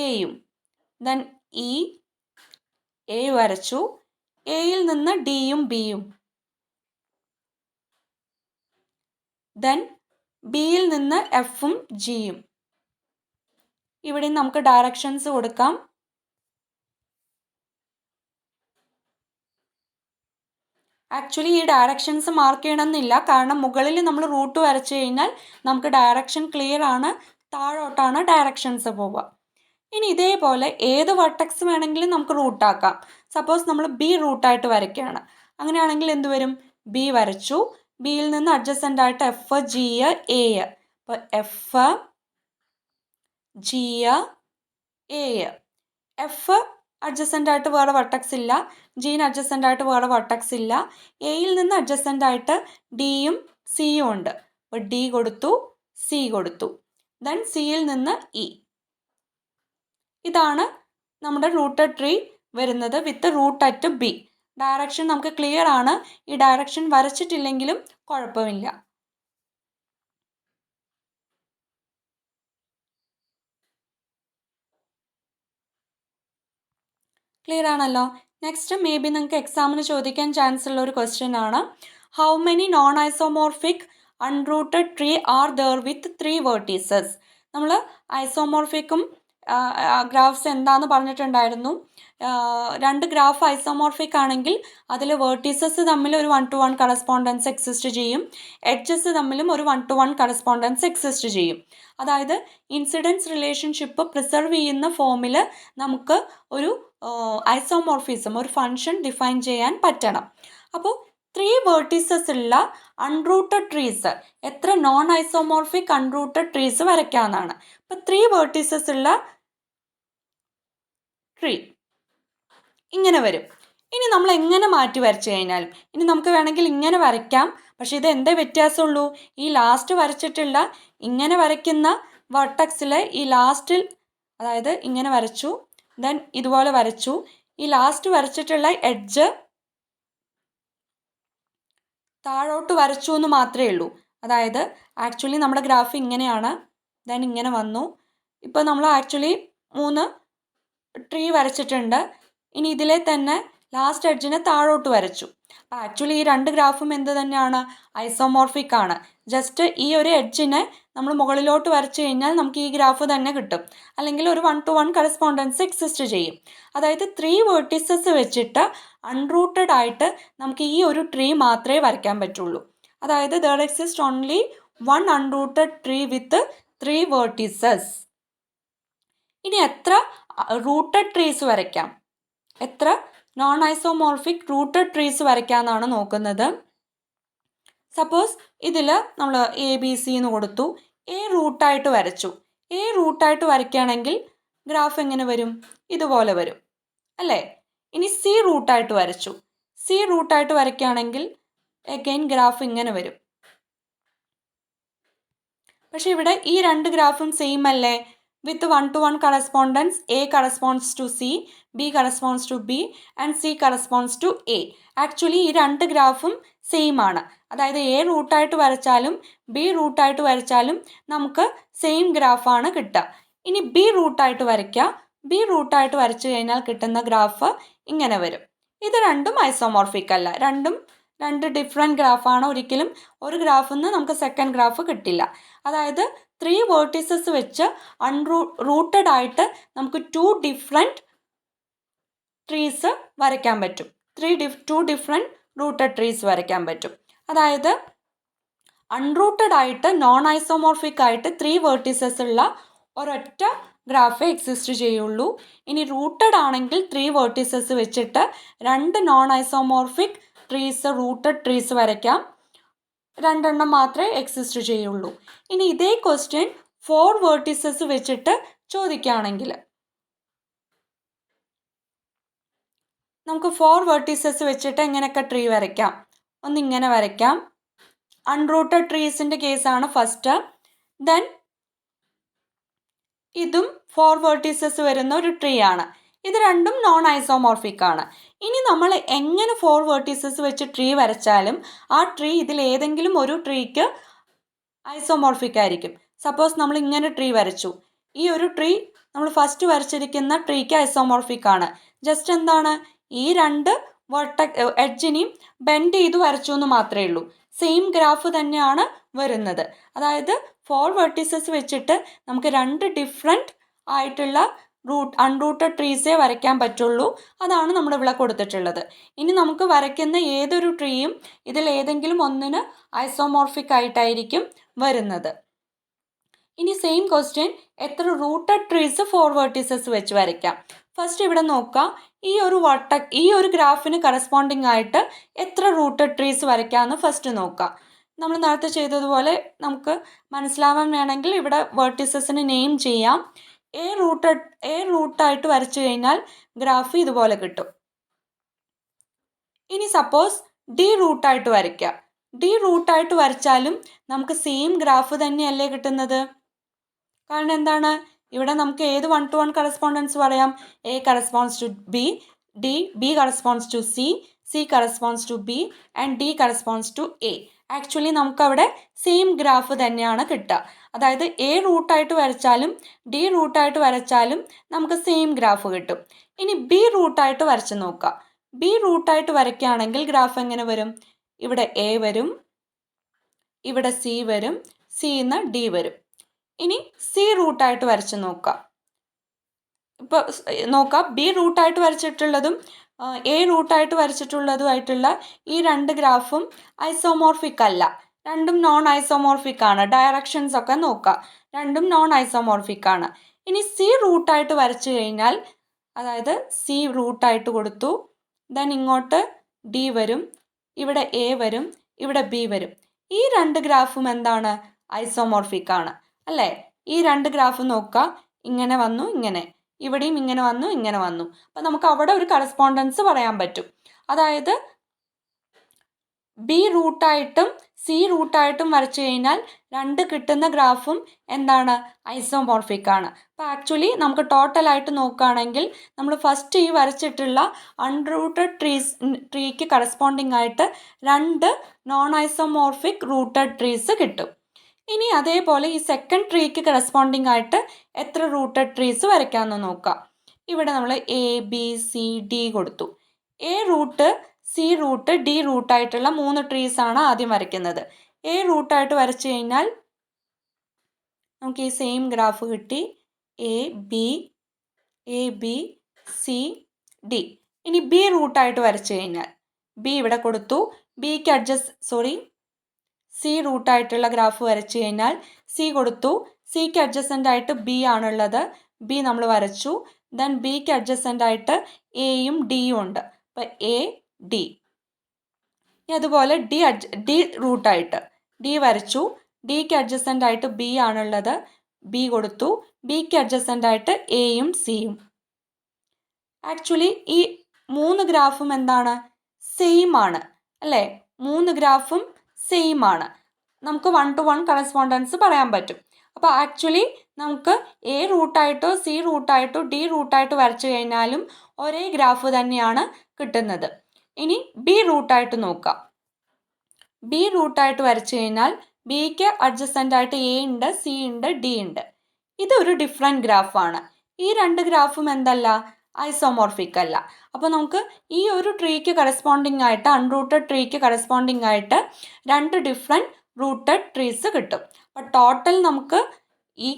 എയും. ദെൻ ഇ, എ വരച്ചു. എയിൽ നിന്ന് ഡിയും ബിയും. ദെൻ ബിയിൽ നിന്ന് എഫും ജിയും. ഇവിടെ നമുക്ക് ഡയറക്ഷൻസ് കൊടുക്കാം. ആക്ച്വലി ഈ ഡയറക്ഷൻസ് മാർക്ക് ചെയ്യണമെന്നില്ല, കാരണം മുകളിൽ നമ്മൾ റൂട്ട് വരച്ചു കഴിഞ്ഞാൽ നമുക്ക് ഡയറക്ഷൻ ക്ലിയർ ആണ്, താഴോട്ടാണ് ഡയറക്ഷൻസ് പോവുക. ഇനി ഇതേപോലെ ഏത് വെർട്ടെക്സ് വേണമെങ്കിലും നമുക്ക് റൂട്ടാക്കാം. സപ്പോസ് നമ്മൾ ബി റൂട്ടായിട്ട് വരയ്ക്കുകയാണ്. അങ്ങനെയാണെങ്കിൽ എന്ത് വരും? ബി വരച്ചു. ബിയിൽ നിന്ന് അഡ്ജസൻ്റ് ആയിട്ട് എഫ്, ജി, എ. അപ്പോൾ F, G, A. F adjacent ആയിട്ട് വേറെ വെർട്ടെക്സ് ഇല്ല, ജിന് അഡ്ജസൻ്റ് ആയിട്ട് വേറെ വെർട്ടെക്സ് ഇല്ല. എയിൽ നിന്ന് അഡ്ജസൻ്റ് ആയിട്ട് ഡിയും സിയും ഉണ്ട്. അപ്പോൾ ഡി കൊടുത്തു, സി കൊടുത്തു. ദെൻ സിയിൽ നിന്ന് ഇ. ഇതാണ് നമ്മുടെ റൂട്ടഡ് ട്രീ വരുന്നത് വിത്ത് റൂട്ട് അറ്റ് ബി. ഡയറക്ഷൻ നമുക്ക് ക്ലിയർ ആണ്. ഈ ഡയറക്ഷൻ വരച്ചിട്ടില്ലെങ്കിലും കുഴപ്പമില്ല. ക്ലിയർ ആണല്ലോ. നെക്സ്റ്റ് മേ ബി നിങ്ങൾക്ക് എക്സാമിന് ചോദിക്കാൻ ചാൻസ് ഉള്ള ഒരു ക്വസ്റ്റ്യൻ ആണ്. How many non isomorphic unrooted tree are there with 3 vertices? നമ്മൾ ഐസോമോർഫിക്കും ഗ്രാഫ്സ് എന്താണെന്ന് പറഞ്ഞിട്ടുണ്ടായിരുന്നു. 2 ഗ്രാഫ് ഐസോമോർഫിക് ആണെങ്കിൽ അതിൽ വേർട്ടീസസ് തമ്മിൽ ഒരു 1-to-1 കറസ്പോണ്ടൻസ് എക്സിസ്റ്റ് ചെയ്യും, എഡ്ജസ് തമ്മിലും ഒരു 1-to-1 കറസ്പോണ്ടൻസ് എക്സിസ്റ്റ് ചെയ്യും. അതായത് ഇൻസിഡൻസ് റിലേഷൻഷിപ്പ് പ്രിസർവ് ചെയ്യുന്ന ഫോമിൽ നമുക്ക് ഒരു ഐസോമോർഫിസം, ഒരു ഫംഗ്ഷൻ ഡിഫൈൻ ചെയ്യാൻ പറ്റണം. അപ്പോൾ 3 വേർട്ടീസസ് ഉള്ള അൺറൂട്ടഡ് ട്രീസ്, എത്ര നോൺ ഐസോമോർഫിക് അൺറൂട്ടഡ് ട്രീസ് വരയ്ക്കാമെന്നാണ്. അപ്പോൾ 3 വേർട്ടീസസ് ഉള്ള ട്രീ ഇങ്ങനെ വരും. ഇനി നമ്മൾ എങ്ങനെ മാറ്റി വരച്ചു കഴിഞ്ഞാലും, ഇനി നമുക്ക് വേണമെങ്കിൽ ഇങ്ങനെ വരയ്ക്കാം. പക്ഷേ ഇത് എന്തേ വ്യത്യാസമുള്ളൂ? ഈ ലാസ്റ്റ് വരച്ചിട്ടുള്ള ഇങ്ങനെ വരയ്ക്കുന്ന വെർട്ടെക്സിൽ ഈ ലാസ്റ്റിൽ, അതായത് ഇങ്ങനെ വരച്ചു, ദെൻ ഇതുപോലെ വരച്ചു, ഈ ലാസ്റ്റ് വരച്ചിട്ടുള്ള എഡ്ജ് താഴോട്ട് വരച്ചു എന്ന് മാത്രമേ ഉള്ളൂ. അതായത് ആക്ച്വലി നമ്മുടെ ഗ്രാഫ് ഇങ്ങനെയാണ്, ദെൻ ഇങ്ങനെ വന്നു. ഇപ്പോൾ നമ്മൾ ആക്ച്വലി 3 ട്രീ വരച്ചിട്ടുണ്ട്. ഇനി ഇതിലെ തന്നെ ലാസ്റ്റ് എഡ്ജിനെ താഴോട്ട് വരച്ചു. അപ്പോൾ ആക്ച്വലി ഈ 2 ഗ്രാഫും എന്ത് തന്നെയാണ്? ഐസോമോർഫിക് ആണ്. ജസ്റ്റ് ഈ ഒരു എഡ്ജിനെ നമ്മൾ മുകളിലോട്ട് വരച്ചു കഴിഞ്ഞാൽ നമുക്ക് ഈ ഗ്രാഫ് തന്നെ കിട്ടും, അല്ലെങ്കിൽ ഒരു 1-to-1 കറസ്പോണ്ടൻസ് എക്സിസ്റ്റ് ചെയ്യും. അതായത് 3 വേർട്ടീസസ് വെച്ചിട്ട് അൺറൂട്ടഡ് ആയിട്ട് നമുക്ക് ഈ ഒരു ട്രീ മാത്രമേ വരയ്ക്കാൻ പറ്റുള്ളൂ. അതായത് there exists only one unrooted tree with 3 vertices. ഇനി എത്ര റൂട്ടഡ് ട്രീസ് വരയ്ക്കാം, എത്ര നോൺ ഐസോമോർഫിക് റൂട്ടഡ് ട്രീസ് വരയ്ക്കാമെന്നാണ് നോക്കുന്നത്. സപ്പോസ് ഇതിൽ നമ്മൾ എ ബി സി എന്ന് കൊടുത്തു, എ റൂട്ടായിട്ട് വരച്ചു. എ റൂട്ടായിട്ട് വരയ്ക്കുകയാണെങ്കിൽ ഗ്രാഫ് എങ്ങനെ വരും? ഇതുപോലെ വരും അല്ലേ. ഇനി സി റൂട്ടായിട്ട് വരച്ചു. സി റൂട്ടായിട്ട് വരയ്ക്കുകയാണെങ്കിൽ അഗൈൻ ഗ്രാഫ് ഇങ്ങനെ വരും. പക്ഷെ ഇവിടെ ഈ 2 ഗ്രാഫും സെയിം അല്ലേ? With 1-to-1 correspondence. A corresponds to C, B corresponds to B and C corresponds to A. Actually ഈ 2 ഗ്രാഫും സെയിം ആണ്. അതായത് എ റൂട്ടായിട്ട് വരച്ചാലും ബി റൂട്ടായിട്ട് വരച്ചാലും നമുക്ക് സെയിം ഗ്രാഫാണ് കിട്ടുക. ഇനി ബി റൂട്ടായിട്ട് വരയ്ക്കുക. ബി റൂട്ടായിട്ട് വരച്ചു കഴിഞ്ഞാൽ കിട്ടുന്ന ഗ്രാഫ് ഇങ്ങനെ വരും. ഇത് രണ്ടും ഐസോമോർഫിക് അല്ല, രണ്ടും 2 ഡിഫറെൻറ്റ് ഗ്രാഫാണ്. ഒരിക്കലും ഒരു ഗ്രാഫിൽ നിന്ന് നമുക്ക് സെക്കൻഡ് ഗ്രാഫ് കിട്ടില്ല. അതായത് 3 വേർട്ടീസസ് വെച്ച് റൂട്ടഡ് ആയിട്ട് നമുക്ക് 2 ഡിഫറെൻറ്റ് ട്രീസ് വരയ്ക്കാൻ പറ്റും. 2 ഡിഫറെൻറ്റ് റൂട്ടഡ് ട്രീസ് വരയ്ക്കാൻ പറ്റും. അതായത് അൺറൂട്ടഡ് ആയിട്ട് നോൺ ഐസോമോർഫിക് ആയിട്ട് 3 വേർട്ടീസസ് ഉള്ള ഒരൊറ്റ ഗ്രാഫ് എക്സിസ്റ്റ് ചെയ്യുള്ളൂ. ഇനി റൂട്ടഡ് ആണെങ്കിൽ 3 വേർട്ടീസസ് വെച്ചിട്ട് 2 non isomorphic trees, rooted trees വരയ്ക്കാം. 2 എണ്ണം മാത്രമേ എക്സിസ്റ്റ് ചെയ്യുള്ളൂ. ഇനി ഇതേ ക്വസ്റ്റ്യൻ 4 വേർട്ടീസസ് വെച്ചിട്ട് ചോദിക്കുകയാണെങ്കിൽ നമുക്ക് 4 വേർട്ടീസസ് വെച്ചിട്ട് എങ്ങനെയൊക്കെ ട്രീ വരയ്ക്കാം? ഒന്നിങ്ങനെ വരയ്ക്കാം. അൺറൂട്ടഡ് ട്രീസിൻ്റെ കേസാണ് ഫസ്റ്റ്. ദെൻ ഇതും 4 വേർട്ടീസസ് വരുന്ന ഒരു ട്രീ ആണ്. ഇത് രണ്ടും നോൺ ഐസോമോർഫിക് ആണ്. ഇനി നമ്മൾ എങ്ങനെ 4 വേർട്ടീസസ് വെച്ച് ട്രീ വരച്ചാലും ആ ട്രീ ഇതിൽ ഏതെങ്കിലും ഒരു ട്രീക്ക് ഐസോമോർഫിക് ആയിരിക്കും. സപ്പോസ് നമ്മൾ ഇങ്ങനെ ട്രീ വരച്ചു. ഈ ഒരു ട്രീ നമ്മൾ ഫസ്റ്റ് വരച്ചിരിക്കുന്ന ട്രീക്ക് ഐസോമോർഫിക് ആണ്. ജസ്റ്റ് എന്താണ്, ഈ 2 എഡ്ജിനെയും ബെൻഡ് ചെയ്ത് വരച്ചു എന്ന് മാത്രമേ ഉള്ളൂ. സെയിം ഗ്രാഫ് തന്നെയാണ് വരുന്നത്. അതായത് 4 വെർട്ടീസസ് വെച്ചിട്ട് നമുക്ക് 2 ഡിഫറെൻറ്റ് ആയിട്ടുള്ള അൺറൂട്ടഡ് ട്രീസേ വരയ്ക്കാൻ പറ്റുള്ളൂ. അതാണ് നമ്മളിവിടെ കൊടുത്തിട്ടുള്ളത്. ഇനി നമുക്ക് വരയ്ക്കുന്ന ഏതൊരു ട്രീയും ഇതിൽ ഏതെങ്കിലും ഒന്നിന് ഐസോമോർഫിക് ആയിട്ടായിരിക്കും വരുന്നത്. ഇനി സെയിം ക്വസ്റ്റ്യൻ, എത്ര റൂട്ടഡ് ട്രീസ് 4 വെർട്ടീസസ് വെച്ച് വരയ്ക്കാം? ഫസ്റ്റ് ഇവിടെ നോക്കാം. ഈ ഒരു ഗ്രാഫിന് കറസ്പോണ്ടിങ് ആയിട്ട് എത്ര റൂട്ടഡ് ട്രീസ് വരയ്ക്കാമെന്ന് ഫസ്റ്റ് നോക്കാം. നമ്മൾ നേരത്തെ ചെയ്തതുപോലെ നമുക്ക് മനസ്സിലാവാൻ വേണമെങ്കിൽ ഇവിടെ വെർട്ടീസസിന് നെയിം ചെയ്യാം. എ റൂട്ടായിട്ട് വരച്ചു കഴിഞ്ഞാൽ ഗ്രാഫ് ഇതുപോലെ കിട്ടും. ഇനി സപ്പോസ് ഡി റൂട്ടായിട്ട് വരയ്ക്കാം. ഡി റൂട്ടായിട്ട് വരച്ചാലും നമുക്ക് സെയിം ഗ്രാഫ് തന്നെയല്ലേ കിട്ടുന്നത്? കാരണം എന്താണ്, ഇവിടെ നമുക്ക് ഏത് 1 to 1 കറസ്പോണ്ടൻസ് പറയാം? A corresponds to B, B corresponds to C, C corresponds to B and D corresponds to A. Actually നമുക്കവിടെ സെയിം ഗ്രാഫ് തന്നെയാണ് കിട്ടുക. അതായത് എ റൂട്ടായിട്ട് വരച്ചാലും ഡി റൂട്ടായിട്ട് വരച്ചാലും നമുക്ക് സെയിം ഗ്രാഫ് കിട്ടും. ഇനി ബി റൂട്ടായിട്ട് വരച്ച് നോക്കാം. ബി റൂട്ടായിട്ട് വരയ്ക്കുകയാണെങ്കിൽ ഗ്രാഫ് എങ്ങനെ വരും? ഇവിടെ എ വരും, ഇവിടെ സി വരും, സിന്ന് ഡി വരും. ഇനി സി റൂട്ടായിട്ട് വരച്ച് നോക്കാം. ഇപ്പോൾ നോക്കാം, ബി റൂട്ടായിട്ട് വരച്ചിട്ടുള്ളതും എ റൂട്ടായിട്ട് വരച്ചിട്ടുള്ളതുമായിട്ടുള്ള ഈ 2 ഗ്രാഫും ഐസോമോർഫിക് അല്ല. രണ്ടും നോൺ ഐസോമോർഫിക് ആണ്. ഡയറക്ഷൻസ് ഒക്കെ നോക്കാം, രണ്ടും നോൺ ഐസോമോർഫിക് ആണ്. ഇനി സി റൂട്ടായിട്ട് വരച്ചു കഴിഞ്ഞാൽ, അതായത് സി റൂട്ടായിട്ട് കൊടുത്തു, ദെൻ ഇങ്ങോട്ട് ഡി വരും, ഇവിടെ എ വരും, ഇവിടെ ബി വരും. ഈ 2 ഗ്രാഫും എന്താണ്? ഐസോമോർഫിക് ആണ് അല്ലേ? ഈ 2 ഗ്രാഫ് നോക്കാം, ഇങ്ങനെ വന്നു, ഇങ്ങനെ, ഇവിടെയും ഇങ്ങനെ വന്നു, ഇങ്ങനെ വന്നു. അപ്പം നമുക്ക് അവിടെ ഒരു കറസ്പോണ്ടൻസ് പറയാൻ പറ്റും. അതായത് ബി റൂട്ടായിട്ടും സി റൂട്ടായിട്ടും വരച്ചു കഴിഞ്ഞാൽ 2 കിട്ടുന്ന ഗ്രാഫും എന്താണ്? ഐസോമോർഫിക് ആണ്. അപ്പോൾ ആക്ച്വലി നമുക്ക് ടോട്ടലായിട്ട് നോക്കുകയാണെങ്കിൽ നമ്മൾ ഫസ്റ്റ് ഈ വരച്ചിട്ടുള്ള അൺറൂട്ടഡ് ട്രീക്ക് കറസ്പോണ്ടിങ് ആയിട്ട് 2 നോൺ ഐസോമോർഫിക് റൂട്ടഡ് ട്രീസ് കിട്ടും. ഇനി അതേപോലെ ഈ സെക്കൻഡ് ട്രീക്ക് കറസ്പോണ്ടിങ് ആയിട്ട് എത്ര റൂട്ടഡ് ട്രീസ് വരയ്ക്കാമെന്ന് നോക്കാം. ഇവിടെ നമ്മൾ എ ബി സി ഡി കൊടുത്തു. A root, C root, D റൂട്ടായിട്ടുള്ള 3 ട്രീസാണ് ആദ്യം വരയ്ക്കുന്നത്. എ റൂട്ടായിട്ട് വരച്ചു കഴിഞ്ഞാൽ നമുക്ക് ഈ സെയിം ഗ്രാഫ് കിട്ടി. A B C D. ഇനി ബി റൂട്ടായിട്ട് വരച്ചു കഴിഞ്ഞാൽ ബി ഇവിടെ കൊടുത്തു. സി റൂട്ടായിട്ടുള്ള ഗ്രാഫ് വരച്ചു കഴിഞ്ഞാൽ സി കൊടുത്തു, സിക്ക് അഡ്ജസൻ്റ് ആയിട്ട് ബി ആണുള്ളത്, ബി നമ്മൾ വരച്ചു. ദെൻ ബിക്ക് അഡ്ജസൻ്റ് ആയിട്ട് എയും ഡിയും ഉണ്ട്. അപ്പോൾ എ ഡി. അതുപോലെ ഡി റൂട്ടായിട്ട് ഡി വരച്ചു, ഡിക്ക് അഡ്ജസൻ്റ് ആയിട്ട് ബി ആണുള്ളത്, ബി കൊടുത്തു, ബിക്ക് അഡ്ജസൻ്റ് ആയിട്ട് എയും സിയും. ആക്ച്വലി ഈ 3 ഗ്രാഫും എന്താണ്? സെയിം ആണ് അല്ലേ? 3 ഗ്രാഫും സെയിം ആണ്. നമുക്ക് 1 to 1 കറസ്പോണ്ടൻസ് പറയാൻ പറ്റും. അപ്പോൾ ആക്ച്വലി നമുക്ക് എ റൂട്ടായിട്ടോ സി റൂട്ടായിട്ടോ ഡി റൂട്ടായിട്ട് വരച്ചു കഴിഞ്ഞാലും ഒരേ ഗ്രാഫ് തന്നെയാണ് കിട്ടുന്നത്. ഇനി ബി റൂട്ടായിട്ട് നോക്കാം. ബി റൂട്ടായിട്ട് വരച്ചു കഴിഞ്ഞാൽ ബിക്ക് അഡ്ജസൻ്റ് ആയിട്ട് എ ഉണ്ട്, സി ഉണ്ട്, ഡി ഉണ്ട്. ഇതൊരു ഡിഫറെൻറ്റ് ഗ്രാഫാണ്. ഈ 2 ഗ്രാഫും എന്തല്ല? ഐസോമോർഫിക് അല്ല. അപ്പോൾ നമുക്ക് ഈ ഒരു ട്രീക്ക് കറസ്പോണ്ടിങ് ആയിട്ട്, അൺറൂട്ടഡ് ട്രീക്ക് കറസ്പോണ്ടിങ് ആയിട്ട് 2 ഡിഫറെൻറ്റ് റൂട്ടഡ് ട്രീസ് കിട്ടും. അപ്പോൾ ടോട്ടൽ നമുക്ക് ഈ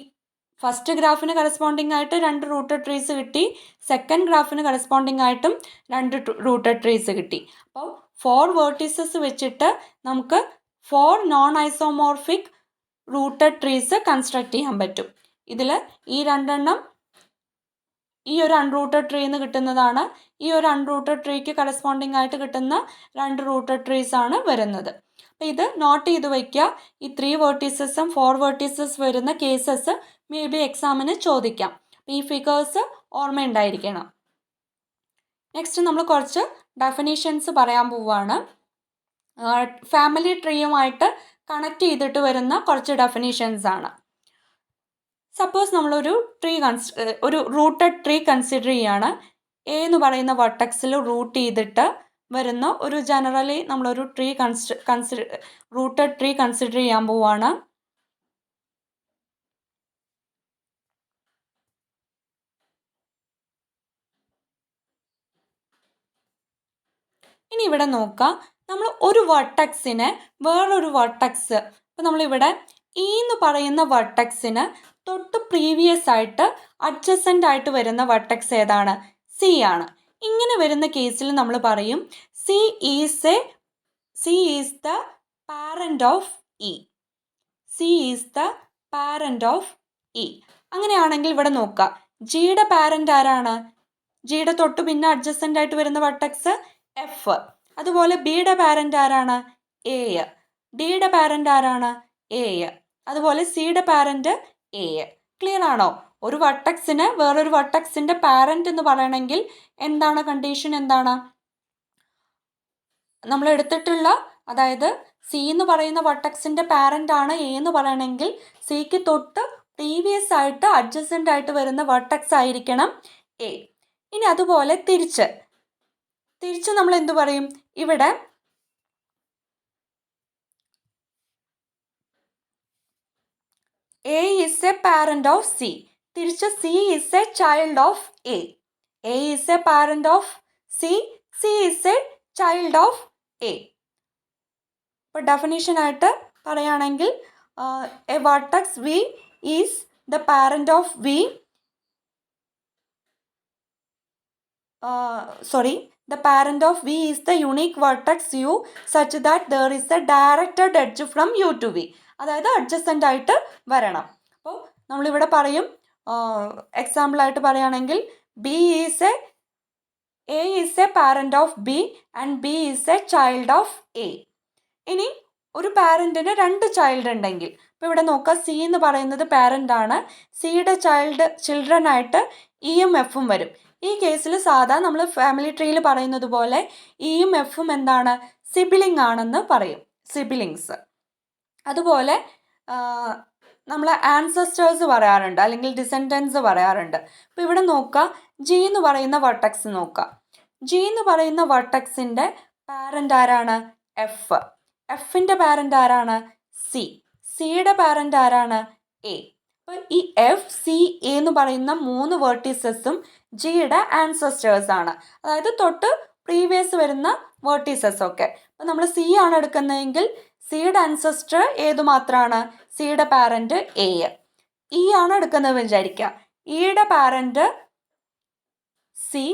ഫസ്റ്റ് ഗ്രാഫിന് കറസ്പോണ്ടിങ് ആയിട്ട് 2 റൂട്ടഡ് ട്രീസ് കിട്ടി, സെക്കൻഡ് ഗ്രാഫിന് കറസ്പോണ്ടിങ് ആയിട്ടും 2 റൂട്ടഡ് ട്രീസ് കിട്ടി. അപ്പോൾ 4 വേർട്ടീസസ് വെച്ചിട്ട് നമുക്ക് 4 non isomorphic rooted trees construct ചെയ്യാൻ പറ്റും. ഇതിൽ ഈ 2 എണ്ണം ഈ ഒരു അൺറൂട്ടഡ് ട്രീയിൽ നിന്ന് കിട്ടുന്നതാണ്. ഈ ഒരു അൺറൂട്ടഡ് ട്രീക്ക് കറസ്പോണ്ടിങ് ആയിട്ട് കിട്ടുന്ന 2 റൂട്ടഡ് ട്രീസ് ആണ് വരുന്നത്. അപ്പോൾ ഇത് നോട്ട് ചെയ്ത് വയ്ക്കുക. ഈ 3 വേർട്ടീസസും 4 വേർട്ടീസസ് വരുന്ന കേസസ് മേ ബി എക്സാമിന് ചോദിക്കാം. അപ്പോൾ ഈ ഫിഗേഴ്സ് ഓർമ്മയുണ്ടായിരിക്കണം. നെക്സ്റ്റ് നമ്മൾ കുറച്ച് ഡെഫിനേഷൻസ് പറയാൻ പോവുകയാണ്. ഫാമിലി ട്രീയുമായിട്ട് കണക്ട് ചെയ്തിട്ട് വരുന്ന കുറച്ച് ഡെഫിനേഷൻസ് ആണ്. സപ്പോസ് നമ്മളൊരു ഒരു റൂട്ടഡ് ട്രീ കൺസിഡർ ചെയ്യാണ്. എ എന്ന് പറയുന്ന വെർട്ടെക്സിൽ റൂട്ട് ചെയ്തിട്ട് വരുന്ന ഒരു ജനറലി നമ്മളൊരു ട്രീ റൂട്ടഡ് ട്രീ കൺസിഡർ ചെയ്യാൻ പോവുകയാണ്. ഇനി ഇവിടെ നോക്കാം, നമ്മൾ ഒരു വെർട്ടെക്സിനെ വേറൊരു വെർട്ടെക്സ്, ഇപ്പം നമ്മളിവിടെ ഇ എന്ന് പറയുന്ന വെർട്ടെക്സിന് തൊട്ട് പ്രീവിയസ് ആയിട്ട് അഡ്ജസൻ്റ് ആയിട്ട് വരുന്ന വെർട്ടെക്സ് ഏതാണ്? സി ആണ്. ഇങ്ങനെ വരുന്ന കേസിൽ നമ്മൾ പറയും C is the parent of E. C is the parent of E. അങ്ങനെയാണെങ്കിൽ ഇവിടെ നോക്കുക, ജിയുടെ പാരന്റ് ആരാണ്? ജിയുടെ തൊട്ട് പിന്നെ അഡ്ജസൻ്റ് ആയിട്ട് വരുന്ന വെർട്ടെക്സ് എഫ്. അതുപോലെ ബിയുടെ പാരന്റ് ആരാണ്? എ. ഡിയുടെ പാരന്റ് ആരാണ്? എ. അതുപോലെ സിയുടെ പാരന്റ് എ. ക്ലിയർ ആണോ? ഒരു വെർട്ടെക്സിന് വേറൊരു വെർട്ടെക്സിന്റെ പാരന്റ് എന്ന് പറയണമെങ്കിൽ എന്താണ് കണ്ടീഷൻ? എന്താണ് നമ്മൾ എടുത്തിട്ടുള്ള, അതായത് സി എന്ന് പറയുന്ന വെർട്ടെക്സിന്റെ പാരന്റ് ആണ് എ എന്ന് പറയണമെങ്കിൽ സിക്ക് തൊട്ട് പ്രീവിയസ് ആയിട്ട് അഡ്ജസൻ്റ് ആയിട്ട് വരുന്ന വെർട്ടെക്സ് ആയിരിക്കണം എ. ഇനി അതുപോലെ തിരിച്ച് നമ്മൾ എന്തു പറയും? ഇവിടെ A is a parent of C. തിരിച്ച് C is a child of A. A is a parent of C. C is a child of A. ഇപ്പോൾ ഡെഫിനേഷനായിട്ട് പറയുകയാണെങ്കിൽ a vertex v is the parent of v. The parent of V is the unique vertex U such that there is a directed edge from U to V. അതായത് അഡ്ജസൻ്റ് ആയിട്ട് വരണം. അപ്പോൾ നമ്മളിവിടെ പറയും, എക്സാമ്പിളായിട്ട് പറയുകയാണെങ്കിൽ A is a parent of B and B is a child of A. ഇനി ഒരു പാരന്റിന് 2 ചൈൽഡ് ഉണ്ടെങ്കിൽ, ഇപ്പോൾ ഇവിടെ നോക്കുക, സി എന്ന് പറയുന്നത് പാരന്റ് ആണ്. സിയുടെ ചിൽഡ്രൻ ആയിട്ട് ഇയും എഫും വരും. ഈ കേസിൽ സാധാരണ നമ്മൾ ഫാമിലി ട്രീയിൽ പറയുന്നത് പോലെ ഇയും എഫും എന്താണ്? സിബിലിംഗ് ആണെന്ന് പറയും, സിബിലിങ്സ്. അതുപോലെ നമ്മൾ ആൻസസ്റ്റേഴ്സ് പറയാറുണ്ട്, അല്ലെങ്കിൽ ഡിസെൻഡൻസ് പറയാറുണ്ട്. അപ്പോൾ ഇവിടെ നോക്കുക, ജി എന്ന് പറയുന്ന വെർട്ടെക്സ് നോക്കുക. ജി എന്ന് പറയുന്ന വെർട്ടെക്സിൻ്റെ പാരന്റ് ആരാണ്? എഫ്. എഫിൻ്റെ പാരന്റ് ആരാണ്? സി. സിയുടെ പാരന്റ് ആരാണ്? എ. അപ്പോൾ ഈ എഫ്, സി, എ എന്ന് പറയുന്ന 3 വേർട്ടീസസും ജിയുടെ ആൻസസ്റ്റേഴ്സ് ആണ്, അതായത് തൊട്ട് പ്രീവിയസ് വരുന്ന വേർട്ടീസസ് ഒക്കെ. അപ്പോൾ നമ്മൾ സി ആണ് എടുക്കുന്നതെങ്കിൽ സിയുടെ ആൻസസ്റ്റർ ഏതു മാത്രമാണ്? സിയുടെ പാരന്റ് എ. ഇ ആണ് എടുക്കുന്നത് വിചാരിക്കുക, ഇയുടെ പാരന്റ് സി,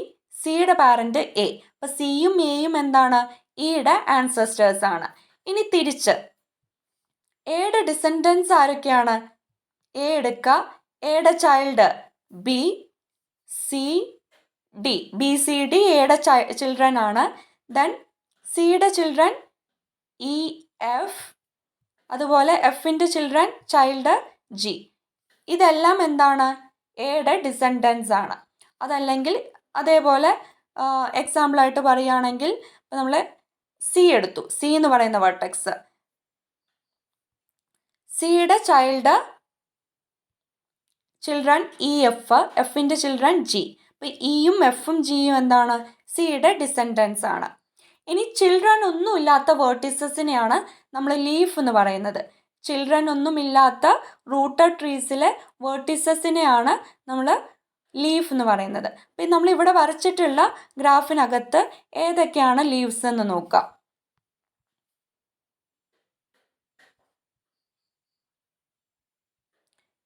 സിയുടെ പാരന്റ് എ. അപ്പോൾ സിയും എയും എന്താണ്? ഇയുടെ ആൻസസ്റ്റേഴ്സ് ആണ്. ഇനി തിരിച്ച് എയുടെ ഡിസെൻഡൻസ് ആരൊക്കെയാണ്? എ എടുക്കുക, എയുടെ child B, C, D. B, C, D എയുടെ ചിൽഡ്രൻ ആണ്. ദെൻ സിയുടെ ചിൽഡ്രൻ ഇ, എഫ്. അതുപോലെ എഫിൻ്റെ ചിൽഡ്രൻ ചൈൽഡ് ജി. ഇതെല്ലാം എന്താണ്? എയുടെ ഡിസെൻഡൻസ് ആണ്. അതല്ലെങ്കിൽ അതേപോലെ എക്സാമ്പിളായിട്ട് പറയുകയാണെങ്കിൽ നമ്മൾ സി എടുത്തു, സി എന്ന് പറയുന്ന വെർട്ടെക്സ്. സിയുടെ ചിൽഡ്രൻ ഇ, എഫ്. എഫിൻ്റെ ചിൽഡ്രൻ ജി. അപ്പോൾ ഇയും എഫും ജിയും എന്താണ്? സിയുടെ ഡിസെൻഡൻസ് ആണ്. ഇനി ചിൽഡ്രൻ ഒന്നും ഇല്ലാത്ത വേർട്ടീസസിനെയാണ് നമ്മൾ ലീഫ് എന്ന് പറയുന്നത്. ചിൽഡ്രൻ ഒന്നുമില്ലാത്ത റൂട്ടഡ് ട്രീസിലെ വേർട്ടീസസിനെയാണ് നമ്മൾ ലീഫ് എന്ന് പറയുന്നത്. അപ്പം നമ്മളിവിടെ വരച്ചിട്ടുള്ള ഗ്രാഫിനകത്ത് ഏതൊക്കെയാണ് ലീവ്സ് എന്ന് നോക്കാം.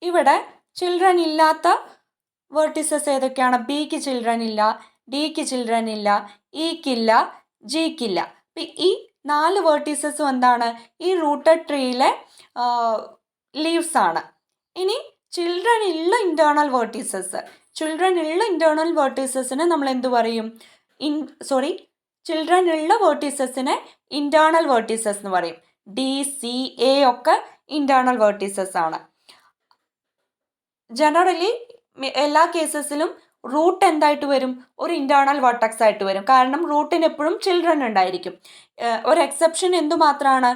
ഇവിടെ ചിൽഡ്രൻ ഇല്ലാത്ത വേർട്ടീസസ് ഏതൊക്കെയാണ്? ബിക്ക് ചിൽഡ്രൻ ഇല്ല, ഡിക്ക് ചിൽഡ്രൻ ഇല്ല, ഇക്കില്ല, ജിക്കില്ല. അപ്പം ഈ 4 വേർട്ടീസസും എന്താണ്? ഈ റൂട്ടഡ് ട്രീയിലെ ലീവ്സ് ആണ്. ഇനി ചിൽഡ്രൻ ഉള്ള ഇൻറ്റേർണൽ വേർട്ടീസസ്, ചിൽഡ്രൻ ഉള്ള ഇൻറ്റേർണൽ വേർട്ടീസസിനെ നമ്മൾ എന്ത് പറയും? ചിൽഡ്രൻ ഉള്ള വേർട്ടീസസിനെ ഇൻറ്റേർണൽ വേർട്ടീസസ് എന്ന് പറയും. ഡി, സി, എ ഒക്കെ ഇൻറ്റേർണൽ വേർട്ടീസസ് ആണ്. ജനറലി എല്ലാ കേസസിലും റൂട്ട് എന്തായിട്ട് വരും? ഒരു ഇൻറ്റേർണൽ വെർട്ടെക്സ് ആയിട്ട് വരും. കാരണം റൂട്ടിന് എപ്പോഴും ചിൽഡ്രൻ ഉണ്ടായിരിക്കും. ഒരു എക്സെപ്ഷൻ എന്തുമാത്രമാണ്?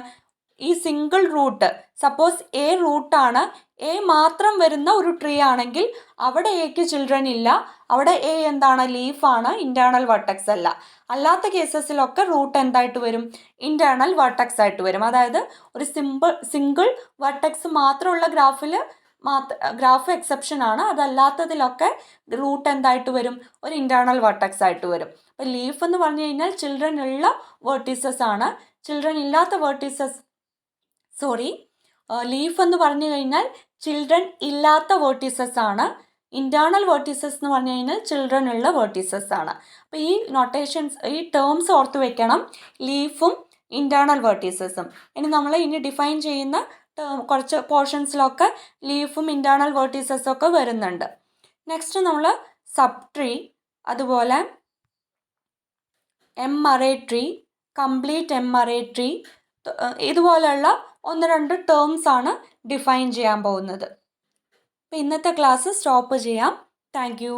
ഈ സിംഗിൾ റൂട്ട്, സപ്പോസ് എ റൂട്ടാണ്, എ മാത്രം വരുന്ന ഒരു ട്രീ ആണെങ്കിൽ അവിടെ എക്ക് ചിൽഡ്രൻ ഇല്ല, അവിടെ എ എന്താണ്? ലീഫാണ്, ഇൻറ്റേർണൽ വെർട്ടെക്സ് അല്ല. അല്ലാത്ത കേസസിലൊക്കെ റൂട്ട് എന്തായിട്ട് വരും? ഇൻറ്റേർണൽ വെർട്ടെക്സ് ആയിട്ട് വരും. അതായത് ഒരു സിംഗിൾ വെർട്ടെക്സ് മാത്രമുള്ള ഗ്രാഫ് എക്സെപ്ഷൻ ആണ്. അതല്ലാത്തതിലൊക്കെ റൂട്ട് എന്തായിട്ട് വരും? ഒരു ഇൻറ്റേർണൽ വെർട്ടെക്സ് ആയിട്ട് വരും. അപ്പോൾ ലീഫ് എന്ന് പറഞ്ഞു കഴിഞ്ഞാൽ ചിൽഡ്രൻ ഉള്ള വേർട്ടീസസ് ആണ്. ചിൽഡ്രൻ ഇല്ലാത്ത ലീഫ് എന്ന് പറഞ്ഞു കഴിഞ്ഞാൽ ചിൽഡ്രൻ ഇല്ലാത്ത വേർട്ടീസസ് ആണ്. ഇൻറ്റേർണൽ വേർട്ടീസസ് എന്ന് പറഞ്ഞു കഴിഞ്ഞാൽ ചിൽഡ്രൻ ഉള്ള വേർട്ടീസസ് ആണ്. അപ്പോൾ ഈ നൊട്ടേഷൻസ്, ഈ ടേംസ് ഓർത്ത് വെക്കണം, ലീഫും ഇൻറ്റേർണൽ വേർട്ടീസസും. ഇനി ഡിഫൈൻ ചെയ്യുന്ന കുറച്ച് പോർഷൻസിലൊക്കെ ലീഫും ഇൻറ്റേർണൽ വേർട്ടീസസും ഒക്കെ വരുന്നുണ്ട്. നെക്സ്റ്റ് നമ്മൾ സബ് ട്രീ, അതുപോലെ M array tree, complete M array tree, ഇതുപോലെയുള്ള 1-2 ടേംസ് ആണ് ഡിഫൈൻ ചെയ്യാൻ പോകുന്നത്. അപ്പോൾ ഇന്നത്തെ ക്ലാസ് സ്റ്റോപ്പ് ചെയ്യാം. Thank you.